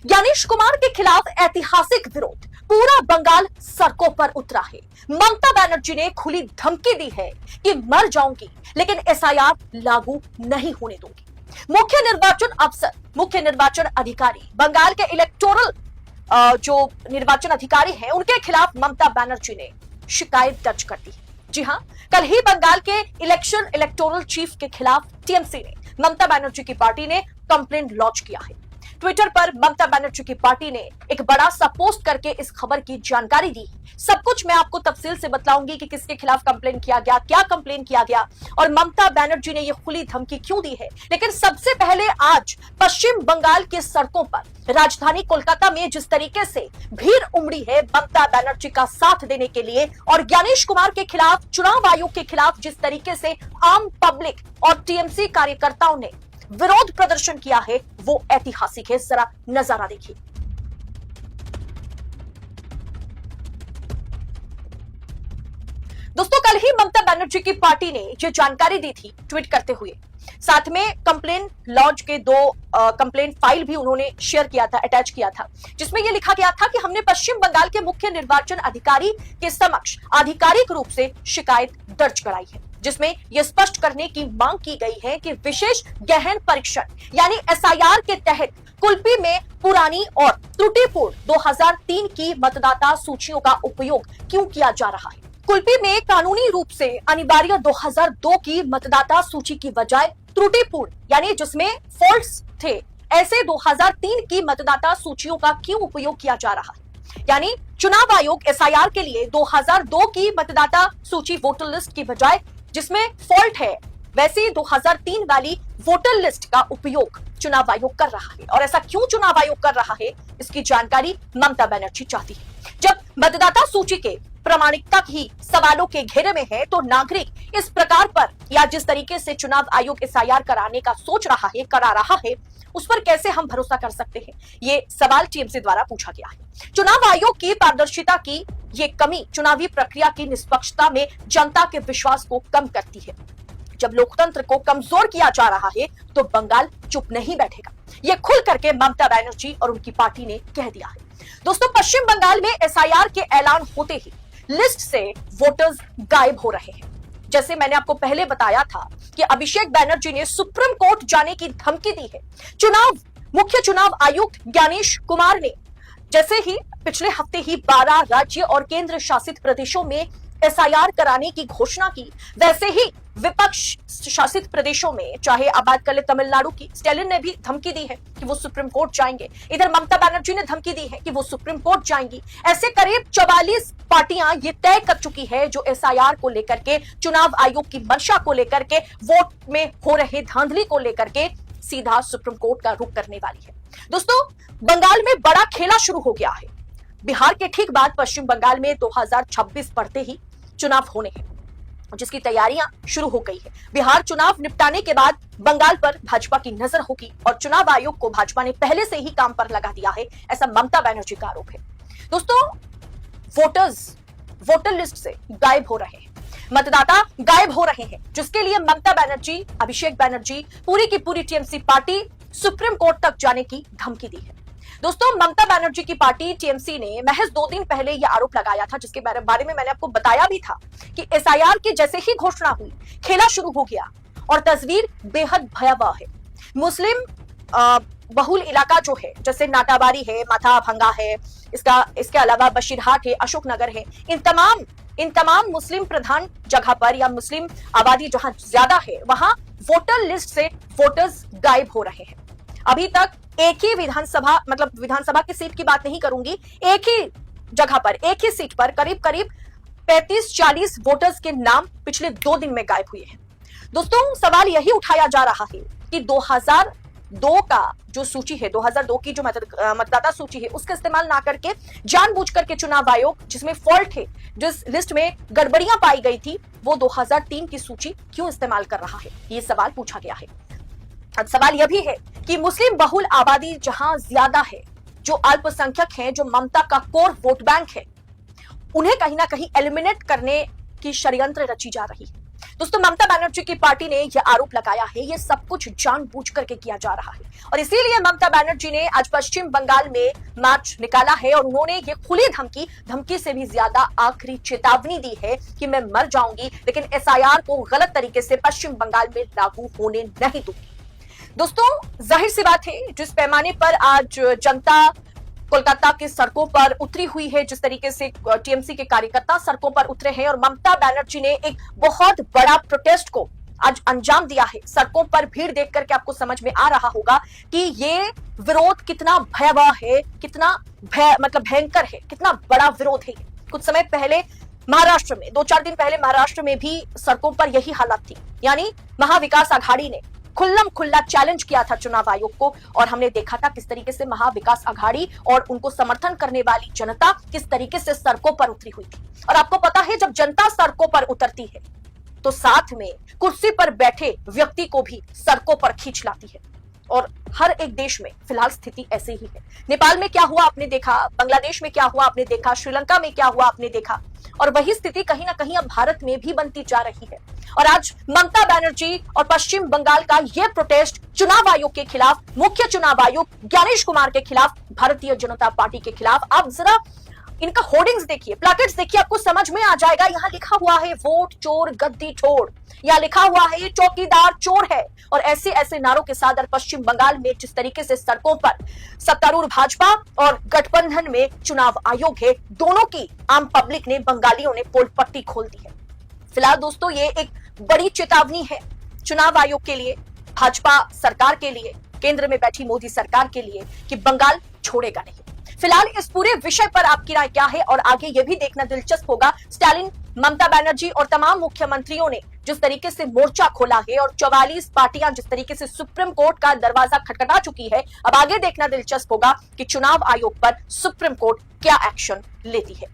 ज्ञानेश कुमार के खिलाफ ऐतिहासिक विरोध, पूरा बंगाल सड़कों पर उतरा है। ममता बनर्जी ने खुली धमकी दी है कि मर जाऊंगी लेकिन एसआईआर लागू नहीं होने दूंगी। मुख्य निर्वाचन अफसर, मुख्य निर्वाचन अधिकारी, बंगाल के इलेक्टोरल जो निर्वाचन अधिकारी हैं, उनके खिलाफ ममता बनर्जी ने शिकायत दर्ज कर दी। जी हां, कल ही बंगाल के इलेक्टोरल चीफ के खिलाफ टीएमसी ने, ममता बनर्जी की पार्टी ने कंप्लेंट लॉन्च किया है। ट्विटर पर ममता बनर्जी की पार्टी ने एक बड़ा सा पोस्ट करके इस खबर की जानकारी दी। सब कुछ मैं आपको तफसील से बताऊंगी कि किसके खिलाफ कंप्लेन किया गया, क्या कंप्लेन किया गया और ममता बनर्जी ने यह खुली धमकी क्यों दी है। लेकिन सबसे पहले आज पश्चिम बंगाल के सड़कों पर, राजधानी कोलकाता में जिस तरीके से भीड़ उमड़ी है ममता बनर्जी का साथ देने के लिए और ज्ञानेश कुमार के खिलाफ, चुनाव आयोग के खिलाफ जिस तरीके से आम पब्लिक और टीएमसी कार्यकर्ताओं ने विरोध प्रदर्शन किया है, वो ऐतिहासिक है। जरा नजारा देखिए। दोस्तों, कल ही ममता बनर्जी की पार्टी ने यह जानकारी दी थी ट्वीट करते हुए। साथ में कंप्लेन लॉन्च के दो कंप्लेन फाइल भी उन्होंने शेयर किया था, अटैच किया था, जिसमें यह लिखा गया था कि हमने पश्चिम बंगाल के मुख्य निर्वाचन अधिकारी के समक्ष आधिकारिक रूप से शिकायत दर्ज कराई है, जिसमें यह स्पष्ट करने की मांग की गई है कि विशेष गहन परीक्षण यानी एसआईआर के तहत कुल्पी में पुरानी और त्रुटिपूर्ण 2003 की मतदाता सूचियों का उपयोग क्यों किया जा रहा है। कुल्पी में कानूनी रूप से अनिवार्य 2002 की मतदाता सूची की बजाय त्रुटिपूर्ण यानी जिसमें फॉल्ट्स थे, ऐसे 2003 की मतदाता सूचियों का क्यों उपयोग किया जा रहा है। यानी चुनाव आयोग एसआईआर के लिए 2002 की मतदाता सूची वोटर लिस्ट की बजाय जिसमें फॉल्ट है, वैसे 2003 वाली वोटर लिस्ट का उपयोग चुनाव आयोग कर रहा है। और ऐसा क्यों चुनाव आयोग कर रहा है, इसकी जानकारी ममता बनर्जी चाहती है। जब मतदाता सूची के प्रामाणिकता ही सवालों के घेरे में है, तो नागरिक इस प्रकार पर या जिस तरीके से चुनाव आयोग एसआईआर कराने का सोच रहा है, करा रहा है, उस पर कैसे हम भरोसा कर सकते हैं, ये सवाल टीएमसी द्वारा पूछा गया है। चुनाव आयोग की पारदर्शिता की ये कमी चुनावी प्रक्रिया की निष्पक्षता में जनता के विश्वास को कम करती है। जब लोकतंत्र को कमजोर किया जा रहा है तो बंगाल चुप नहीं बैठेगा, ये खुल करके ममता बनर्जी और उनकी पार्टी ने कह दिया है। दोस्तों, पश्चिम बंगाल में एसआईआर के ऐलान होते ही लिस्ट से वोटर्स गायब हो रहे हैं। जैसे मैंने आपको पहले बताया था कि अभिषेक बनर्जी ने सुप्रीम कोर्ट जाने की धमकी दी है। मुख्य चुनाव आयुक्त ज्ञानेश कुमार ने जैसे ही पिछले हफ्ते ही 12 राज्य और केंद्र शासित प्रदेशों में एसआईआर कराने की घोषणा की, वैसे ही विपक्ष शासित प्रदेशों में, चाहे अब बात कर ले तमिलनाडु की, स्टैलिन ने भी धमकी दी है कि वो सुप्रीम कोर्ट जाएंगे। इधर ममता बनर्जी ने धमकी दी है कि वो सुप्रीम कोर्ट जाएंगी। ऐसे करीब 44 पार्टियां ये तय कर चुकी है जो एसआईआर को लेकर के, चुनाव आयोग की मंशा को लेकर के, वोट में हो रहे धांधली को लेकर के सीधा सुप्रीम कोर्ट का रुख करने वाली है। दोस्तों, बंगाल में बड़ा खेला शुरू हो गया है। बिहार के ठीक बाद पश्चिम बंगाल में 2026 पड़ते ही चुनाव होने हैं, जिसकी तैयारियां शुरू हो गई है। बिहार चुनाव निपटाने के बाद बंगाल पर भाजपा की नजर होगी और चुनाव आयोग को भाजपा ने पहले से ही काम पर लगा दिया है, ऐसा ममता बनर्जी का आरोप है। दोस्तों, वोटर लिस्ट से गायब हो रहे हैं, मतदाता गायब हो रहे हैं, जिसके लिए ममता बनर्जी, अभिषेक बनर्जी, पूरी की पूरी टीएमसी पार्टी सुप्रीम कोर्ट तक जाने की धमकी दी है। दोस्तों, ममता बनर्जी की पार्टी टीएमसी ने महज 2 दिन पहले यह आरोप लगाया था, जिसके बारे में मैंने आपको बताया भी था कि एसआईआर की जैसे ही घोषणा हुई, खेला शुरू हो गया और तस्वीर बेहद भयावह है। मुस्लिम बहुल इलाका जो है, जैसे नाटाबारी है, माथा भंगा है, इसके अलावा बशीरहाट है, अशोकनगर है, इन तमाम मुस्लिम प्रधान जगह पर या मुस्लिम आबादी जहां ज्यादा है, वहां वोटर लिस्ट से वोटर्स गायब हो रहे हैं। अभी तक एक ही विधानसभा की सीट की बात नहीं करूंगी, एक ही जगह पर, एक ही सीट पर करीब 35-40 वोटर्स के नाम पिछले 2 दिन में गायब हुए हैं। दोस्तों, सवाल यही उठाया जा रहा है कि 2002 का जो सूची है, 2002 की जो मतदाता सूची है, उसका इस्तेमाल ना करके जानबूझ करके चुनाव आयोग, जिसमें फॉल्ट है, जिस लिस्ट में गड़बड़ियां पाई गई थी, वो 2003 की सूची क्यों इस्तेमाल कर रहा है, ये सवाल पूछा गया है। अब सवाल यह भी है कि मुस्लिम बहुल आबादी जहां ज्यादा है, जो अल्पसंख्यक हैं, जो ममता का कोर वोट बैंक है, उन्हें कहीं ना कहीं एलिमिनेट करने की षड्यंत्र रची जा रही है। दोस्तों, ममता बनर्जी की पार्टी ने यह आरोप लगाया है ये सब कुछ जानबूझ करके किया जा रहा है और इसीलिए ममता बनर्जी ने आज पश्चिम बंगाल में मार्च निकाला है और उन्होंने ये खुली धमकी से भी ज्यादा आखिरी चेतावनी दी है कि मैं मर जाऊंगी लेकिन एसआईआर को गलत तरीके से पश्चिम बंगाल में लागू होने नहीं दूंगी। दोस्तों, जाहिर सी बात है जिस पैमाने पर आज जनता कोलकाता की सड़कों पर उतरी हुई है, जिस तरीके से टीएमसी के कार्यकर्ता सड़कों पर उतरे हैं और ममता बनर्जी ने एक बहुत बड़ा प्रोटेस्ट को आज अंजाम दिया है। सड़कों पर भीड़ देख करके आपको समझ में आ रहा होगा कि ये विरोध कितना भयावह है, कितना भयंकर है, कितना बड़ा विरोध है। कुछ समय पहले महाराष्ट्र में 2-4 दिन पहले महाराष्ट्र में भी सड़कों पर यही हालत थी, यानी महाविकास आघाड़ी ने खुल्लम खुल्ला चैलेंज किया था चुनाव आयोग को और हमने देखा था किस तरीके से महाविकास आघाड़ी और उनको समर्थन करने वाली जनता किस तरीके से सड़कों पर उतरी हुई थी। और आपको पता है जब जनता सड़कों पर उतरती है तो साथ में कुर्सी पर बैठे व्यक्ति को भी सड़कों पर खींच लाती है और हर एक देश में फिलहाल स्थिति ऐसे ही है। नेपाल में क्या हुआ आपने देखा, बांग्लादेश में क्या हुआ आपने देखा, श्रीलंका में क्या हुआ आपने देखा और वही स्थिति कहीं ना कहीं अब भारत में भी बनती जा रही है। और आज ममता बनर्जी और पश्चिम बंगाल का यह प्रोटेस्ट चुनाव आयोग के खिलाफ, मुख्य चुनाव आयुक्त ज्ञानेश कुमार के खिलाफ, भारतीय जनता पार्टी के खिलाफ। आप जरा इनका होर्डिंग्स देखिए, प्लैकेट्स देखिए, आपको समझ में आ जाएगा। यहाँ लिखा हुआ है वोट चोर गद्दी छोड़, यहाँ लिखा हुआ है ये चौकीदार चोर है और ऐसे ऐसे नारों के साथ पश्चिम बंगाल में जिस तरीके से सड़कों पर सत्तारूढ़ भाजपा और गठबंधन में चुनाव आयोग है, दोनों की आम पब्लिक ने, बंगालियों ने पोल पट्टी खोल दी है। फिलहाल दोस्तों ये एक बड़ी चेतावनी है चुनाव आयोग के लिए, भाजपा सरकार के लिए, केंद्र में बैठी मोदी सरकार के लिए कि बंगाल छोड़ेगा नहीं। फिलहाल इस पूरे विषय पर आपकी राय क्या है और आगे यह भी देखना दिलचस्प होगा स्टालिन, ममता बनर्जी और तमाम मुख्यमंत्रियों ने जिस तरीके से मोर्चा खोला है और 44 पार्टियां जिस तरीके से सुप्रीम कोर्ट का दरवाजा खटखटा चुकी है। अब आगे देखना दिलचस्प होगा कि चुनाव आयोग पर सुप्रीम कोर्ट क्या एक्शन लेती है।